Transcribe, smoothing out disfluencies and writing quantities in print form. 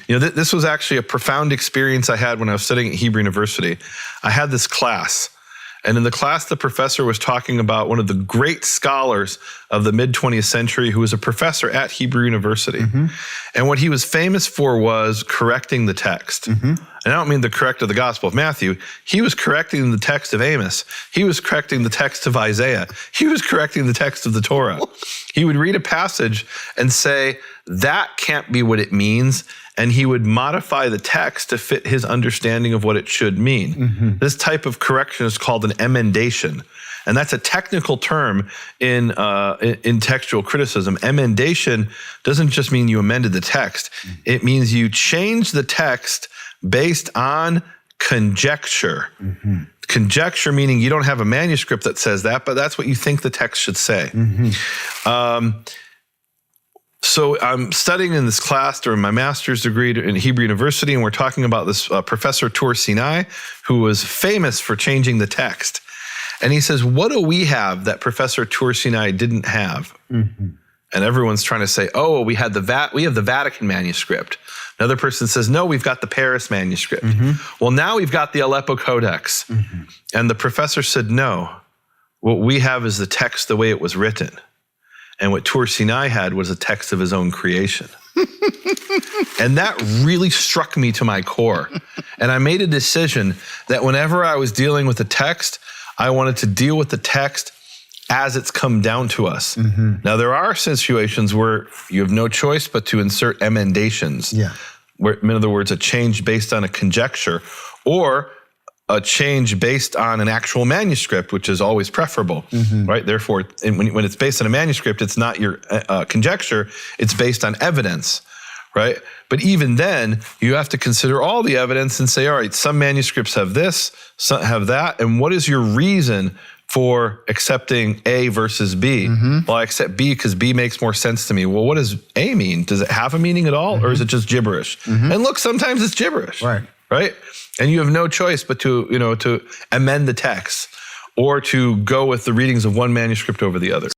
This was actually a profound experience I had when I was studying at Hebrew University. I had this class, and in the class, the professor was talking about one of the great scholars of the mid-20th century who was a professor at Hebrew University. And what he was famous for was correcting the text. And I don't mean the correct of the Gospel of Matthew. He was correcting the text of Amos. He was correcting the text of Isaiah. He was correcting the text of the Torah. He would read a passage and say, that can't be what it means. And he would modify the text to fit his understanding of what it should mean. This type of correction is called an emendation. And that's a technical term in textual criticism. Emendation doesn't just mean you amended the text. It means you changed the text based on conjecture. Conjecture meaning you don't have a manuscript that says that, but that's what you think the text should say. So I'm studying in this class during my master's degree in Hebrew University, and we're talking about this Professor Tor Sinai, who was famous for changing the text. And he says, what do we have that Professor Tor Sinai didn't have? And everyone's trying to say, oh, we have the Vatican manuscript. Another person says, no, we've got the Paris manuscript. Well, now we've got the Aleppo Codex. And the professor said, no, what we have is the text the way it was written. And what Tor Sinai had was a text of his own creation. And that really struck me to my core. And I made a decision that whenever I was dealing with a text, I wanted to deal with the text as it's come down to us. Now, there are situations where you have no choice but to insert emendations. Where, in other words, a change based on a conjecture, or a change based on an actual manuscript, which is always preferable, right? Therefore, when it's based on a manuscript, it's not your conjecture, it's based on evidence, right? But even then, you have to consider all the evidence and say, all right, some manuscripts have this, some have that, and what is your reason for accepting A versus B? Well, I accept B because B makes more sense to me. Well, what does A mean? Does it have a meaning at all, or is it just gibberish? And look, sometimes it's gibberish. Right? And you have no choice but to amend the text or to go with the readings of one manuscript over the other.